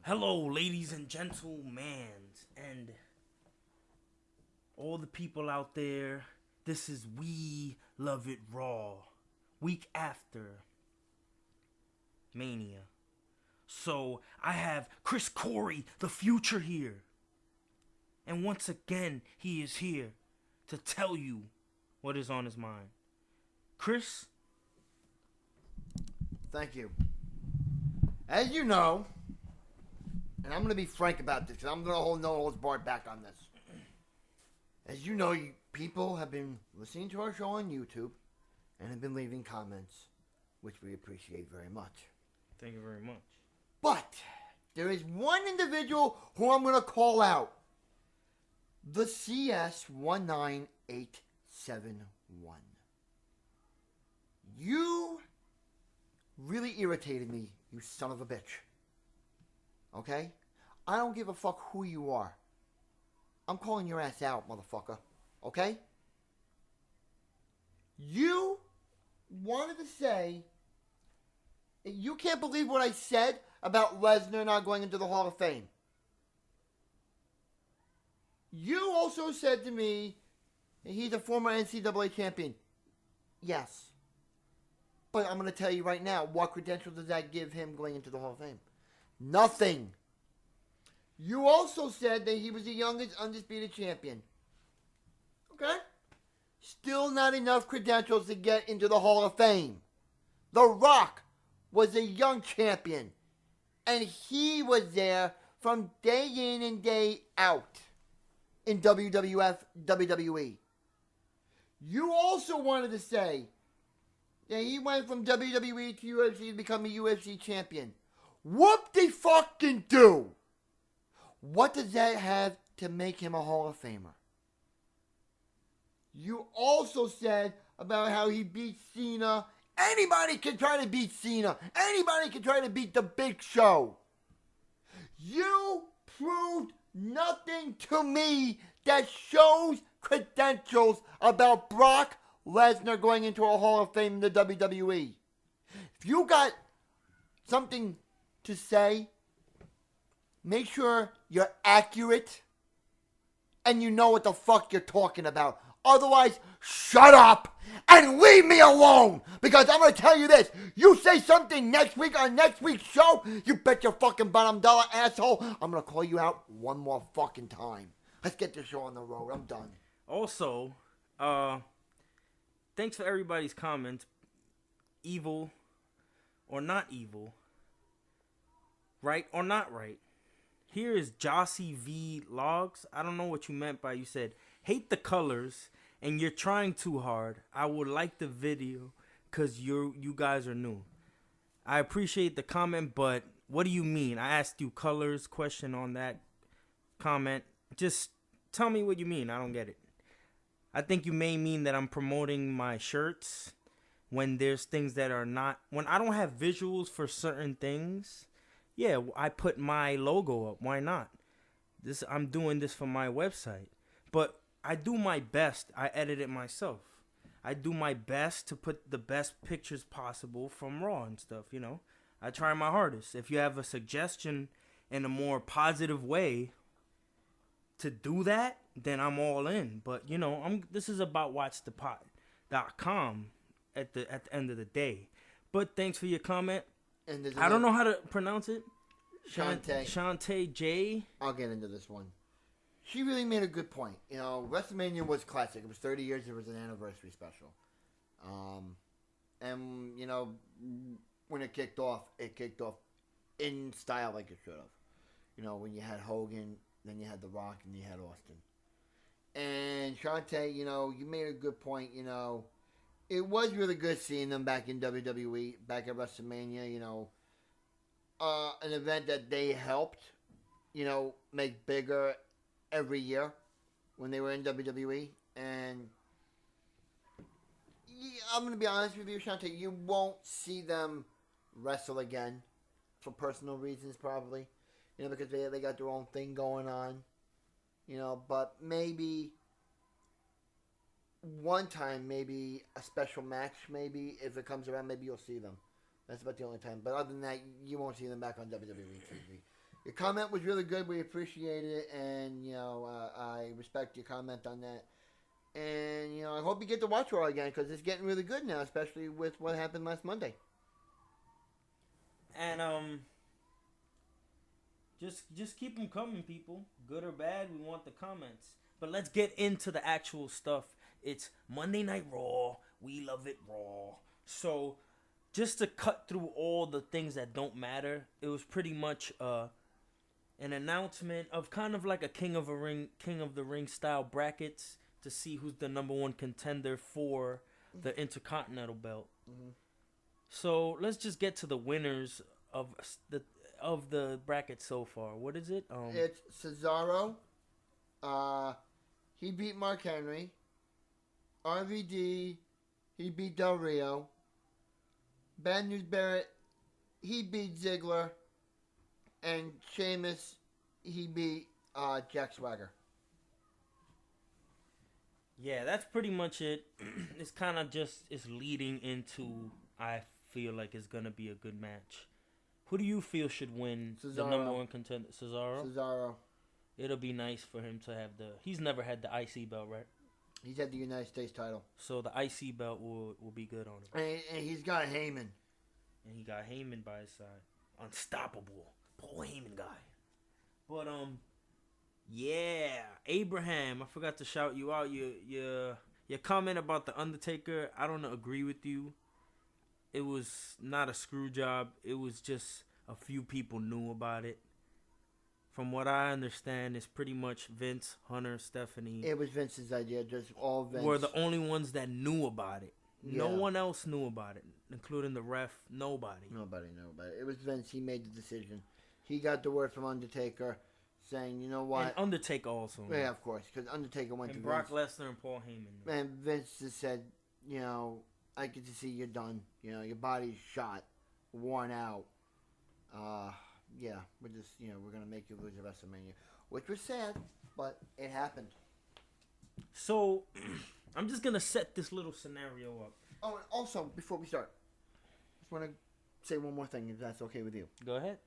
Hello, ladies and gentlemen, and all the people out there. This is We Love It Raw, week after Mania. So I have Chris Corey, the future, here. And once again, he is here to tell you what is on his mind. Chris? Thank you. As you know, and I'm going to be frank about this because I'm going to hold no holds barred back on this. As you know, people have been listening to our show on YouTube and have been leaving comments, which we appreciate very much. Thank you very much. But there is one individual who I'm going to call out. The CS19871. You really irritated me, you son of a bitch. Okay? I don't give a fuck who you are. I'm calling your ass out, motherfucker. Okay? You wanted to say you can't believe what I said about Lesnar not going into the Hall of Fame. You also said to me he's a former NCAA champion. Yes. But I'm going to tell you right now, what credential does that give him going into the Hall of Fame? Nothing. You also said that he was the youngest undisputed champion. Okay? Still not enough credentials to get into the Hall of Fame. The Rock was a young champion. And he was there from day in and day out in WWF, WWE. You also wanted to say that he went from WWE to UFC to become a UFC champion. Whoop-de-fucking-do! What does that have to make him a Hall of Famer? You also said about how he beat Cena. Anybody can try to beat Cena. Anybody can try to beat The Big Show. You proved nothing to me that shows credentials about Brock Lesnar going into a Hall of Fame in the WWE. If you got something to say, make sure you're accurate and you know what the fuck you're talking about. Otherwise, shut up and leave me alone. Because I'm going to tell you this. You say something next week on next week's show, you bet your fucking bottom dollar, asshole, I'm going to call you out one more fucking time. Let's get this show on the road. I'm done. Also, thanks for everybody's comments. Evil or not evil. Right or not right. Here is Jossie V Logs. I don't know what you meant by you said, hate the colors and you're trying too hard. I would like the video because you guys are new. I appreciate the comment, but what do you mean? I asked you colors question on that comment. Just tell me what you mean. I don't get it. I think you may mean that I'm promoting my shirts when there's things that are not, when I don't have visuals for certain things. Yeah, I put my logo up. Why not? I'm doing this for my website. But I do my best. I edit it myself. I do my best to put the best pictures possible from Raw and stuff, you know. I try my hardest. If you have a suggestion in a more positive way to do that, then I'm all in. But, you know, this is about watchthepot.com at the end of the day. But thanks for your comment. And I don't know how to pronounce it. Shantae J. I'll get into this one. She really made a good point. You know, WrestleMania was classic. It was 30 years. It was an anniversary special. And, you know, when it kicked off in style like it should have. You know, when you had Hogan, then you had The Rock, and you had Austin. And Shantae, you know, you made a good point. You know, it was really good seeing them back in WWE, back at WrestleMania, you know. An event that they helped, you know, make bigger every year when they were in WWE. And yeah, I'm going to be honest with you, Shantae, you won't see them wrestle again for personal reasons probably. You know, because they got their own thing going on. You know, but maybe one time, maybe a special match, maybe if it comes around, maybe you'll see them. That's about the only time. But other than that, you won't see them back on WWE TV. Your comment was really good. We appreciated it, and I respect your comment on that. And I hope you get to watch Raw again because it's getting really good now, especially with what happened last Monday. And just keep them coming, people. Good or bad, we want the comments. But let's get into the actual stuff. It's Monday Night Raw. We love it raw. So, just to cut through all the things that don't matter, it was pretty much an announcement of kind of like a King of the Ring style brackets to see who's the number one contender for the Intercontinental belt. Mm-hmm. So let's just get to the winners of the bracket so far. What is it? It's Cesaro. He beat Mark Henry. RVD. He beat Del Rio. Bad News Barrett. He beat Ziggler. And Sheamus. He beat Jack Swagger. Yeah, that's pretty much it. It's kind of just leading into, I feel like it's going to be a good match. Who do you feel should win Cesaro. The number one contender? Cesaro? Cesaro. It'll be nice for him to have he's never had the IC belt, right? He's had the United States title. So the IC belt will be good on him. And he's got Heyman. And he got Heyman by his side. Unstoppable. Paul Heyman guy. But, yeah, Abraham, I forgot to shout you out. Your comment about The Undertaker, I don't agree with you. It was not a screw job. It was just a few people knew about it. From what I understand, it's pretty much Vince, Hunter, Stephanie. It was Vince's idea, just all Vince. Were the only ones that knew about it. Yeah. No one else knew about it, including the ref. Nobody. Nobody knew about it. It was Vince. He made the decision. He got the word from Undertaker saying, you know what? And Undertaker also. Yeah, of course, because Undertaker went and to Brock Vince. Lesnar and Paul Heyman. And Vince just said, I get to see you're done. Your body's shot, worn out. Yeah, we're just, we're going to make you lose at WrestleMania. Which was sad, but it happened. So, I'm just going to set this little scenario up. Oh, and also, before we start, just want to say one more thing, if that's okay with you. Go ahead.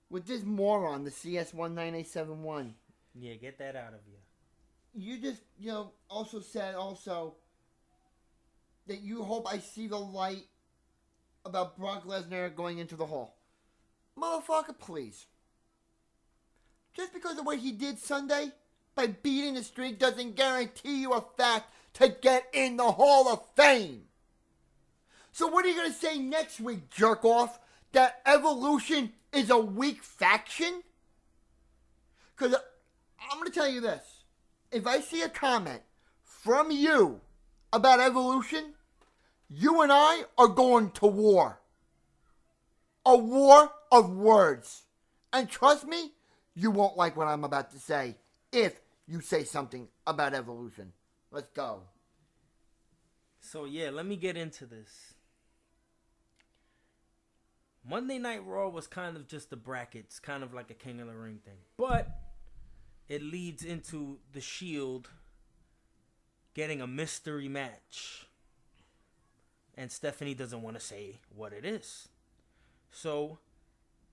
With this moron, the CS19871. Yeah, get that out of you. You just, also said that you hope I see the light about Brock Lesnar going into the Hall. Motherfucker, please. Just because of what he did Sunday, by beating the streak, doesn't guarantee you a fact to get in the Hall of Fame. So what are you going to say next week, jerk off? That Evolution is a weak faction? Because I'm going to tell you this. If I see a comment from you about Evolution, you and I are going to war. A war of words. And trust me, you won't like what I'm about to say if you say something about Evolution. Let's go. So, yeah, let me get into this. Monday Night Raw was kind of just the brackets, kind of like a King of the Ring thing. But it leads into the Shield getting a mystery match. And Stephanie doesn't want to say what it is. So,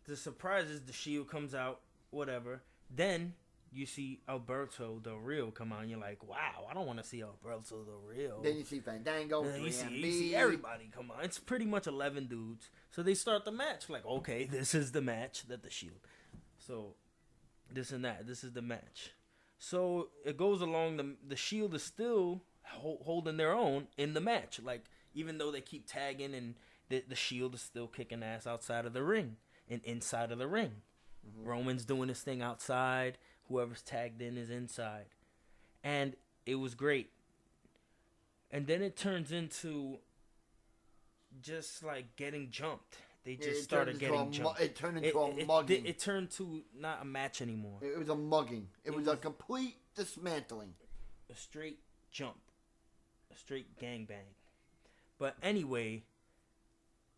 the surprise is the Shield comes out, whatever. Then, you see Alberto Del Rio come out, and you're like, wow, I don't want to see Alberto Del Rio. Then you see Fandango, you see everybody come out. It's pretty much 11 dudes. So, they start the match. Like, okay, this is the match that the Shield. So, this and that. This is the match. So, it goes along. The Shield is still holding their own in the match. Like, even though they keep tagging and the Shield is still kicking ass outside of the ring and inside of the ring. Mm-hmm. Roman's doing his thing outside. Whoever's tagged in is inside. And it was great. And then it turns into just like getting jumped. They just started getting jumped. It turned into a mugging. It turned to not a match anymore. It was a mugging. It was a complete dismantling. A straight jump. A straight gangbang. But anyway,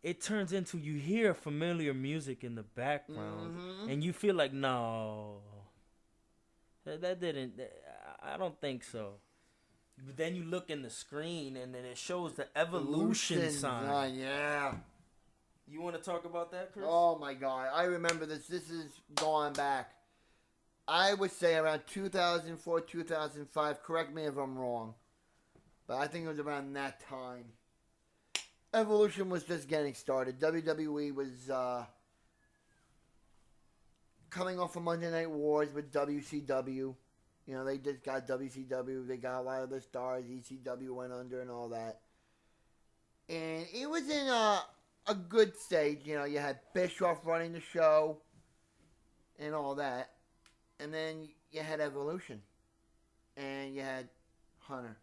it turns into you hear familiar music in the background, and you feel like, no, that didn't. I don't think so. But then you look in the screen, and then it shows the Evolution sign. Yeah. You want to talk about that, Chris? Oh my God, I remember this. This is going back. I would say around 2004, 2005. Correct me if I'm wrong, but I think it was around that time. Evolution was just getting started. WWE was coming off of Monday Night Wars with WCW. You know, they just got WCW. They got a lot of the stars. ECW went under and all that. And it was in a good stage. You know, you had Bischoff running the show and all that. And then you had Evolution. And you had Hunter,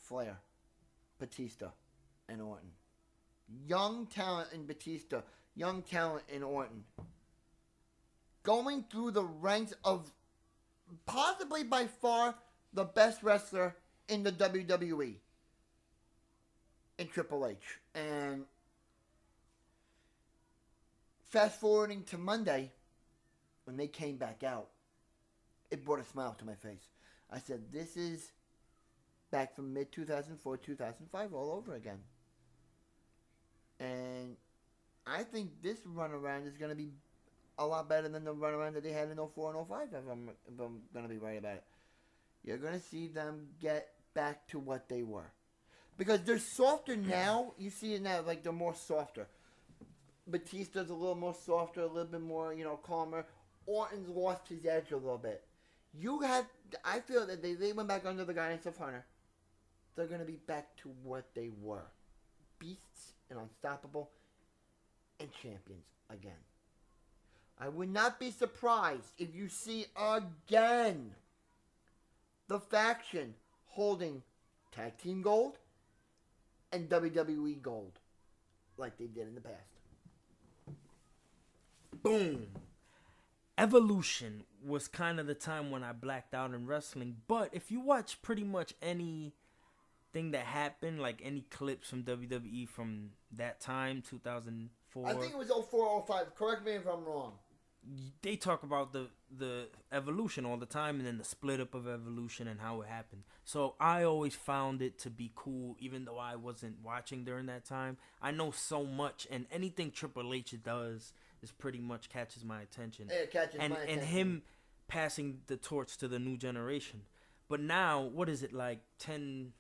Flair, Batista, and Orton. Young talent in Batista. Young talent in Orton. Going through the ranks of possibly by far the best wrestler in the WWE. In Triple H. And fast forwarding to Monday, when they came back out, it brought a smile to my face. I said, this is back from mid-2004, 2005 all over again. And I think this runaround is going to be a lot better than the runaround that they had in 04 and 05, if I'm going to be right about it. You're going to see them get back to what they were. Because they're softer now. You see it now, like they're more softer. Batista's a little more softer, a little bit more, calmer. Orton's lost his edge a little bit. I feel that they went back under the guidance of Hunter. They're going to be back to what they were. Beasts and unstoppable and champions again. I would not be surprised if you see again the faction holding Tag Team Gold and WWE Gold like they did in the past. Boom. Evolution was kind of the time when I blacked out in wrestling. But if you watch pretty much anything that happened, like any clips from WWE from that time, 2004. I think it was 04, 05. Correct me if I'm wrong. They talk about the Evolution all the time, and then the split up of Evolution and how it happened. So I always found it to be cool, even though I wasn't watching during that time. I know so much, and anything Triple H does is pretty much catches my attention. It catches my attention. And him passing the torch to the new generation. But now, what is it, like 10,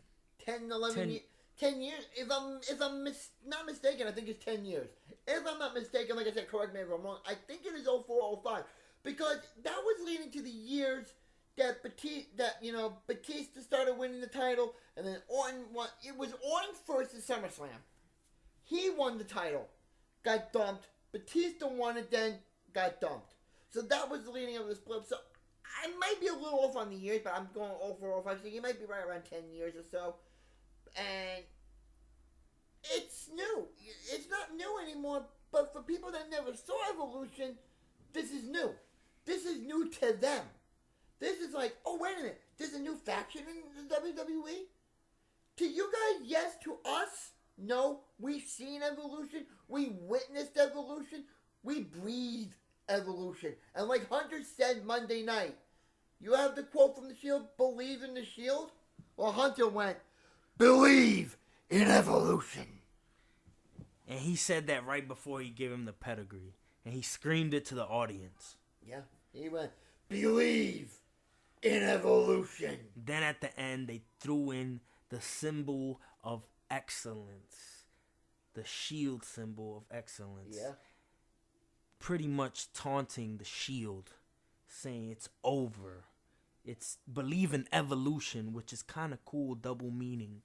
11 years? 10 years? If I'm not mistaken, I think it's 10 years. If I'm not mistaken, like I said, correct me if I'm wrong, I think it is 04, 05. Because that was leading to the years that Batista started winning the title, and then Orton won. It was Orton first at SummerSlam. He won the title, got dumped. Batista won it, then got dumped. So that was the leading of the split. So I might be a little off on the years, but I'm going 04, 05. So you might be right around 10 years or so. And it's new. It's not new anymore, but for people that never saw Evolution, this is new. This is new to them. This is like, oh, wait a minute. There's a new faction in the WWE? To you guys, yes. To us, no. We've seen Evolution. We witnessed Evolution. We breathed Evolution. And like Hunter said Monday night, you have the quote from the Shield, believe in the Shield? Well, Hunter went, believe in Evolution. And he said that right before he gave him the pedigree. And he screamed it to the audience. Yeah, he went, believe in Evolution. Then at the end, they threw in the symbol of excellence. The Shield symbol of excellence. Yeah. Pretty much taunting the Shield. Saying it's over. It's believe in evolution, which is kind of cool, double meaning.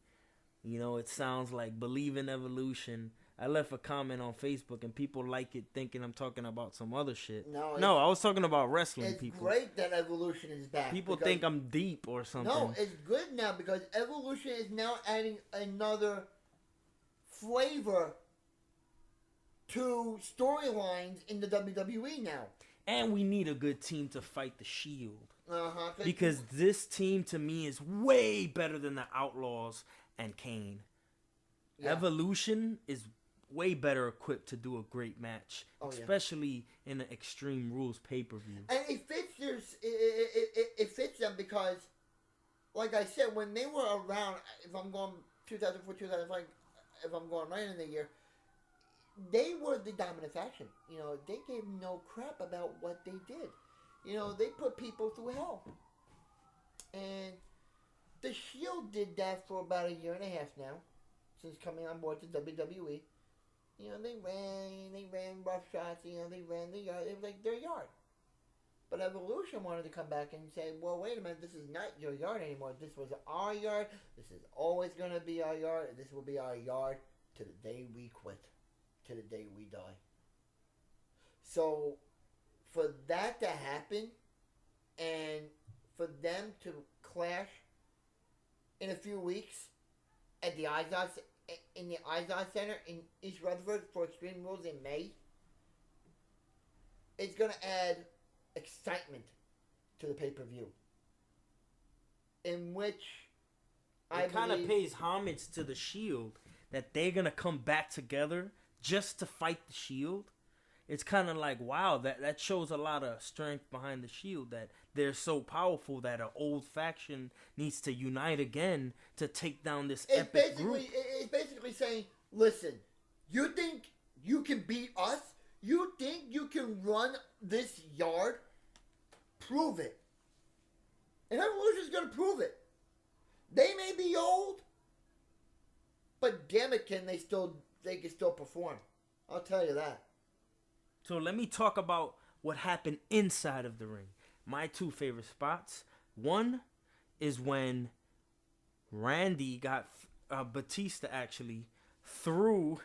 It sounds like believe in evolution. I left a comment on Facebook and people like it thinking I'm talking about some other shit. No, I was talking about wrestling people. It's great that Evolution is back. People think I'm deep or something. No, it's good now because Evolution is now adding another flavor to storylines in the WWE now. And we need a good team to fight the Shield. Uh-huh. Because this team, to me, is way better than the Outlaws and Kane. Yeah. Evolution is way better equipped to do a great match. Especially in an Extreme Rules pay-per-view. And it fits it fits them because, like I said, when they were around, if I'm going 2004, 2005, if I'm going right in the year, they were the dominant faction. You know, they gave no crap about what they did. You know, they put people through hell. And the Shield did that for about a year and a half now, since coming on board to WWE. You know, they ran rough shots. You know, they ran the yard. It was like their yard. But Evolution wanted to come back and say, well, wait a minute, this is not your yard anymore. This was our yard. This is always going to be our yard. And this will be our yard to the day we quit, to the day we die. So, for that to happen, and for them to clash in a few weeks at the Izod, in the Izod Center in East Rutherford for Extreme Rules in May, it's going to add excitement to the pay-per-view, in which it kind of pays homage to the Shield, that they're gonna come back together just to fight the Shield. It's kind of like, wow, that shows a lot of strength behind the Shield, that they're so powerful that an old faction needs to unite again to take down this epic group. It's basically saying, listen, you think you can beat us? You think you can run this yard? Prove it. And Evolution's going to prove it. They may be old, but damn it, they can still perform. I'll tell you that. So let me talk about what happened inside of the ring. My two favorite spots. One is when Randy got Batista actually threw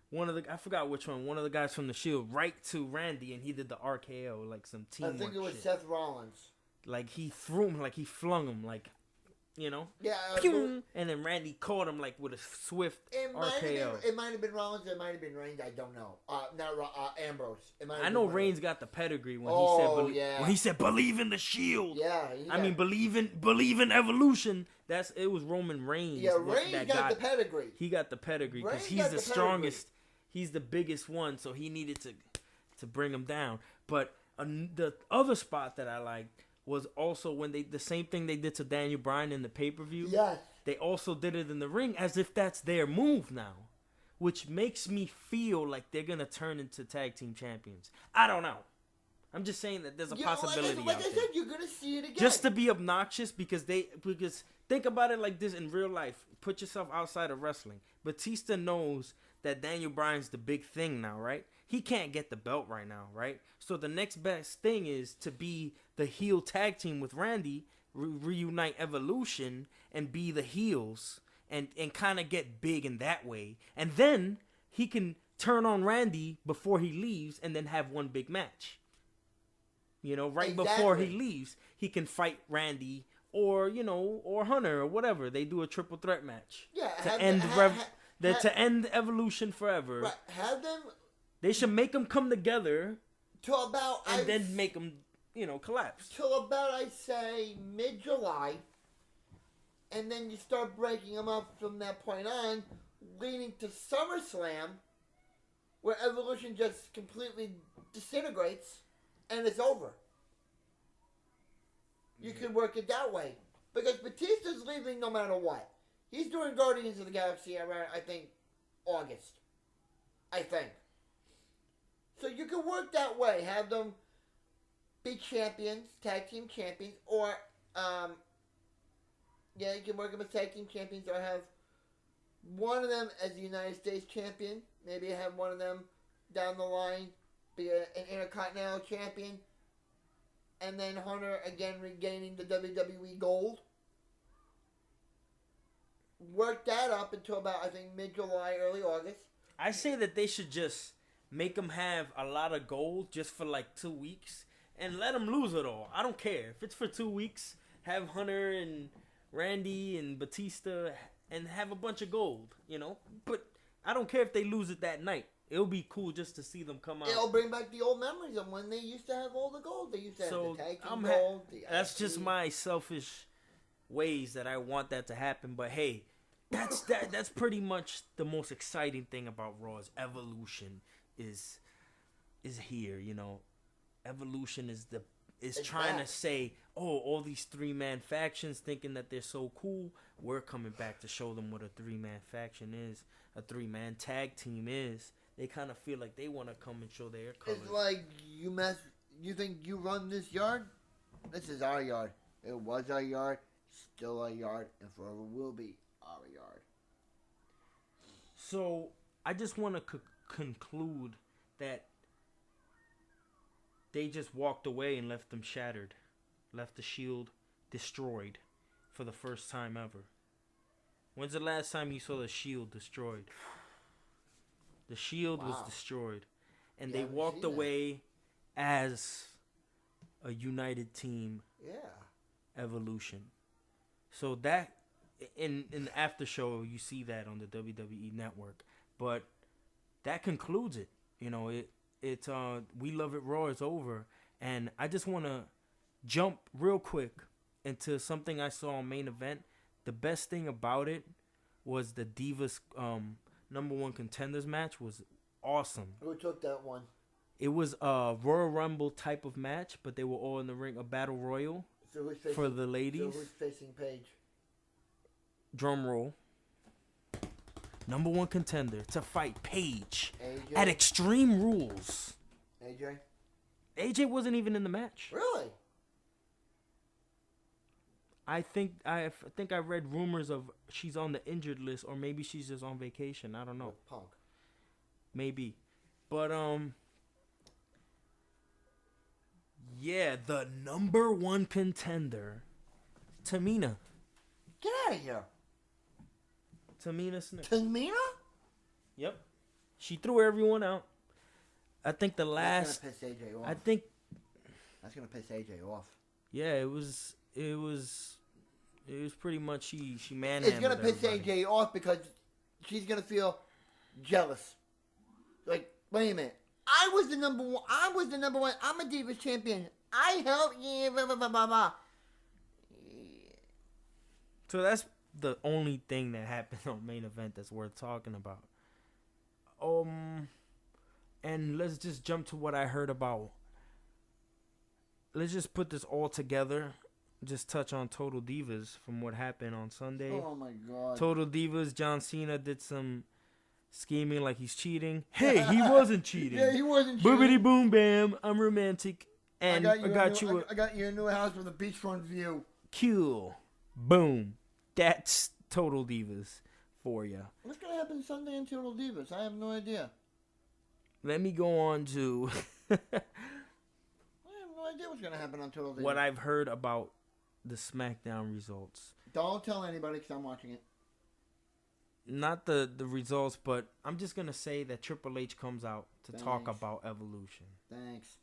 one of the, I forgot which one of the guys from the Shield right to Randy, and he did the RKO, like some teamwork. I think it was shit. Seth Rollins. Like he threw him, like he flung him, like, you know? Yeah. And then Randy caught him like with a swift RKO. It might have been Rollins, it might have been Reigns, I don't know. Ambrose. I know Reigns got the pedigree when he said believe in the Shield. Yeah. I mean believe in Evolution. It was Roman Reigns. Yeah, Reigns got the pedigree. He got the pedigree because he's the strongest. He's the biggest one, so he needed to bring him down. But the other spot that I liked was also when the same thing they did to Daniel Bryan in the pay-per-view. Yes. They also did it in the ring as if that's their move now, which makes me feel like they're going to turn into tag team champions. I don't know. I'm just saying that there's a possibility like I said, you're going to see it again. Just to be obnoxious because think about it like this in real life. Put yourself outside of wrestling. Batista knows that Daniel Bryan's the big thing now, right? He can't get the belt right now, right? So the next best thing is to be the heel tag team with Randy, reunite Evolution, and be the heels, and kind of get big in that way. And then he can turn on Randy before he leaves and then have one big match. You know, before he leaves, he can fight Randy or Hunter or whatever. They do a triple threat match. Yeah, to end Evolution forever. Right, have them. They should make them come together. Till about then make them, collapse. Till about I say mid-July, and then you start breaking them up from that point on, leading to SummerSlam, where Evolution just completely disintegrates, and it's over. You could work it that way, because Batista's leaving no matter what. He's doing Guardians of the Galaxy around, I think, August. I think. So you can work that way. Have them be champions, tag team champions, or, you can work them as tag team champions, or have one of them as the United States champion. Maybe have one of them down the line be an Intercontinental champion. And then Hunter again regaining the WWE gold. Work that up until about, I think, mid-July, early August. I say that they should just make them have a lot of gold just for like 2 weeks and let them lose it all. I don't care. If it's for 2 weeks, have Hunter and Randy and Batista and have a bunch of gold, But I don't care if they lose it that night. It'll be cool just to see them come out. It'll bring back the old memories of when they used to have all the gold. They used to have the tag team gold. That's just my selfish ways that I want that to happen. But hey, that's pretty much the most exciting thing about Raw is Evolution is here. Evolution is trying to say, all these 3-man factions thinking that they're so cool. We're coming back to show them what a 3-man faction is, a 3-man tag team is. they kind of feel like they want to come and show their colors. It's like you think you run this yard? This is our yard. It was our yard, still our yard, and forever will be our yard. So I just want to conclude that they just walked away and left them shattered, left the Shield destroyed for the first time ever. When's the last time you saw the Shield destroyed? The Shield was destroyed, and they walked away as a united team. Yeah. Evolution. So that in the after show you see that on the WWE network, but that concludes it. You know, it We Love It Raw is over, and I just want to jump real quick into something I saw on Main Event. The best thing about it was the Divas number one contenders match was awesome. Who took that one? It was a Royal Rumble type of match, but they were all in the ring, a battle royal. So who's facing, for the ladies. So who's facing Paige? Drum roll. Number one contender to fight Paige AJ? at Extreme Rules. AJ? AJ wasn't even in the match. Really? I think I read rumors of she's on the injured list, or maybe she's just on vacation. I don't know. With Punk. Maybe. But yeah, the number one contender, Tamina. Get out of here. Tamina Snuka. Tamina? Yep. She threw everyone out. I think the last. That's gonna piss AJ off. I think. That's gonna piss AJ off. Yeah, it was pretty much she manhandled. It's gonna piss everybody. AJ off because she's gonna feel jealous. Like, wait a minute. I was the number one. I'm a Divas champion. I helped you. Blah, blah, blah, blah, blah. So that's the only thing that happened on Main Event that's worth talking about. And let's just jump to what I heard about. Let's just put this all together. Just touch on Total Divas from what happened on Sunday. Oh my God. Total Divas, John Cena did some scheming like he's cheating. Hey, he wasn't cheating. Yeah, he wasn't cheating. Boobity boom bam, I'm romantic. And I got you a new house with a beachfront view. Cool. Boom. That's Total Divas for you. What's gonna happen Sunday in Total Divas? I have no idea. Let me go on to I have no idea what's gonna happen on Total Divas. what I've heard about the SmackDown results. Don't tell anybody because I'm watching it. Not the results, but I'm just going to say that Triple H comes out to talk about Evolution. Thanks.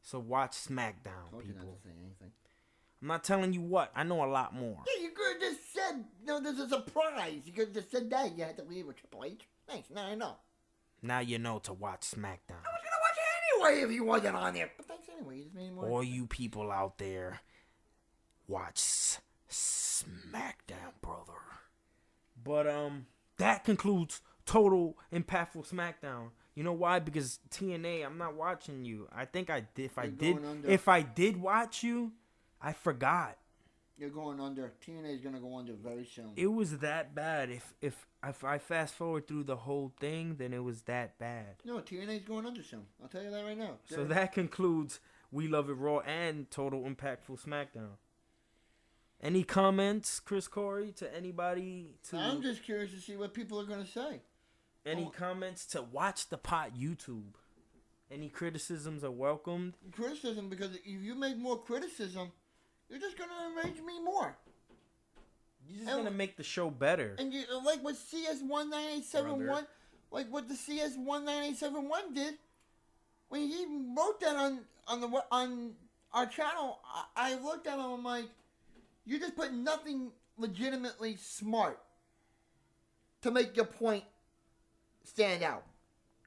So watch SmackDown, Told you people. not to say anything. I'm not telling you what. I know a lot more. Yeah, you could have just said, no, there's a surprise. You could have just said that. You had to leave with Triple H. Thanks. Now I know. Now you know to watch SmackDown. I was going to watch it anyway if he wasn't on there. But thanks anyway. You just made more. All you people out there, watch SmackDown, brother. But that concludes Total Impactful SmackDown. You know why? Because TNA, I'm not watching you. I think I did. If I did watch you, I forgot. You're going under. TNA is gonna go under very soon. It was that bad. If I fast forward through the whole thing, then it was that bad. No, TNA is going under soon. I'll tell you that right now. So that concludes We Love It Raw and Total Impactful SmackDown. Any comments, Chris Corey, to anybody? I'm just curious to see what people are going to say. Any comments to Watch the Pot YouTube? Any criticisms are welcomed? Criticism, because if you make more criticism, you're just going to enrage me more. You're just going to make the show better. And you like what CS19871, like what the CS19871 did, when he wrote that on our channel, I looked at him and I'm like, you just put nothing legitimately smart to make your point stand out.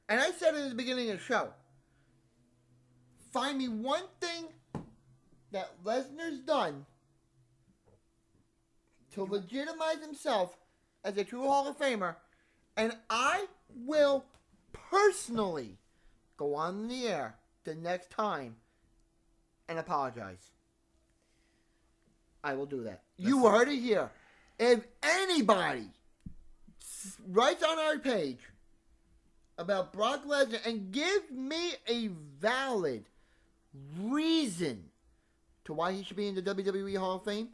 And I said it at the beginning of the show. Find me one thing that Lesnar's done to legitimize himself as a true Hall of Famer, and I will personally go on the air the next time and apologize. I will do that. You heard it here. If anybody writes on our page about Brock Lesnar and give me a valid reason to why he should be in the WWE Hall of Fame,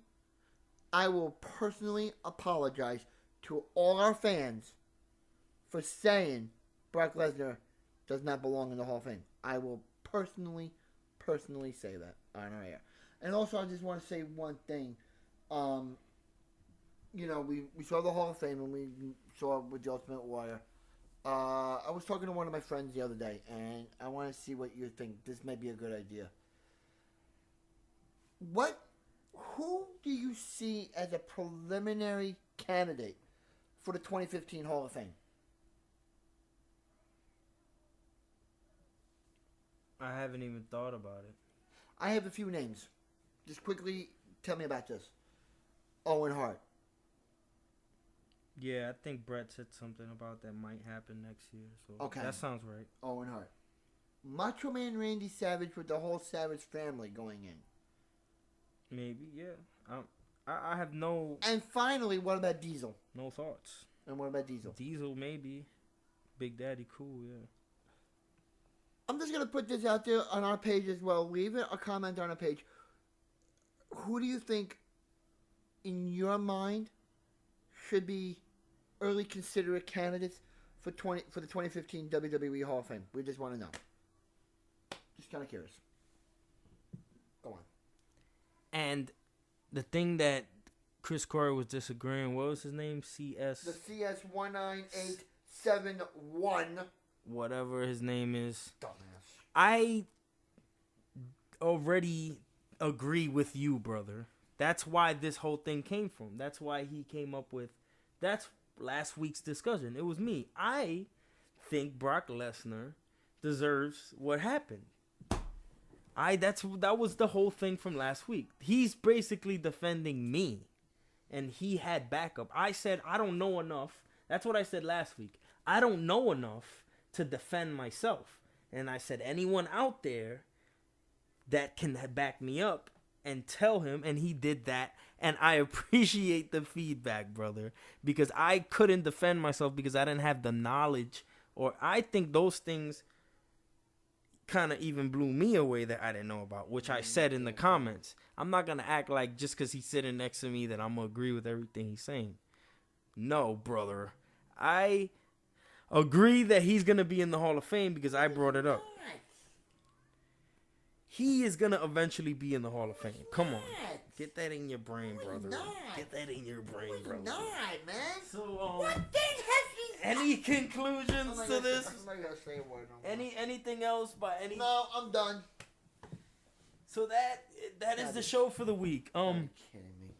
I will personally apologize to all our fans for saying Brock Lesnar does not belong in the Hall of Fame. I will personally say that on our air. And also, I just want to say one thing. You know, we saw the Hall of Fame and we saw with the Ultimate Warrior. I was talking to one of my friends the other day, and I want to see what you think. This may be a good idea. Who do you see as a preliminary candidate for the 2015 Hall of Fame? I haven't even thought about it. I have a few names. Just quickly tell me about this. Owen Hart. Yeah, I think Brett said something about that might happen next year. So Okay. that sounds right. Owen Hart. Macho Man Randy Savage with the whole Savage family going in. Maybe, yeah. I have no And finally, what about Diesel? thoughts. And what about Diesel? Diesel, maybe. Big Daddy, cool, yeah. I'm just going to put this out there on our page as well. Leave a comment on our page. Who do you think, in your mind, should be early considered candidates for the 2015 WWE Hall of Fame? We just want to know. Just kind of curious. Go on. And the thing that Chris Corey was disagreeing, what was his name? CS? The CS19871. Whatever his name is. Dumbass. I already agree with you, brother. That's why this whole thing came from. That's why he came up with... That's last week's discussion. It was me. I think Brock Lesnar deserves what happened. That was the whole thing from last week. He's basically defending me. And he had backup. I said, I don't know enough. That's what I said last week. I don't know enough to defend myself. And I said, anyone out there that can back me up and tell him, and he did that. And I appreciate the feedback, brother, because I couldn't defend myself because I didn't have the knowledge, or I think those things kind of even blew me away that I didn't know about, which I said in the comments. I'm not going to act like just because he's sitting next to me that I'm going to agree with everything he's saying. No, brother. I agree that he's going to be in the Hall of Fame because I brought it up. He is going to eventually be in the Hall of Fame. Come on. Get that in your brain, brother. Get that in your brain, brother. Not, man. So, what thing has he... any conclusions to this? I'm not gonna say a word no more. Anything else by any... No, I'm done. So that is the show for the week. Are you kidding me?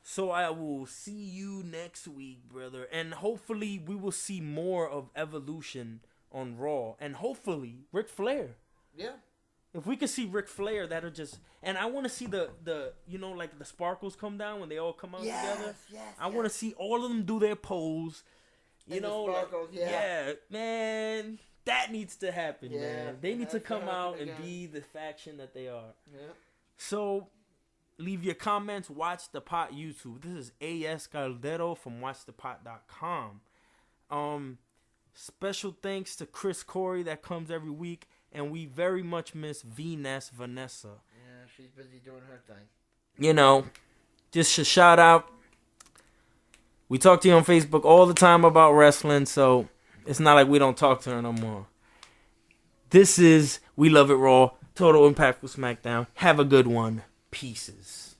So I will see you next week, brother. And hopefully we will see more of Evolution on Raw. And hopefully Ric Flair. Yeah. If we could see Ric Flair, that'll just... And I want to see the you know, like the sparkles come down when they all come out together. Yes, I want to see all of them do their pose. You And the know, sparkles, like, yeah, man. That needs to happen, Yeah, man. They need to that's come gonna out happen and again. be the faction that they are. Yeah. So, leave your comments. Watch the Pot YouTube. This is A.S. Caldero from WatchThePot.com. Special thanks to Chris Corey that comes every week. And we very much miss Vanessa. Yeah, she's busy doing her thing. You know, just a shout out. We talk to you on Facebook all the time about wrestling, so it's not like we don't talk to her no more. This is We Love It Raw, Total Impactful SmackDown. Have a good one. Pieces.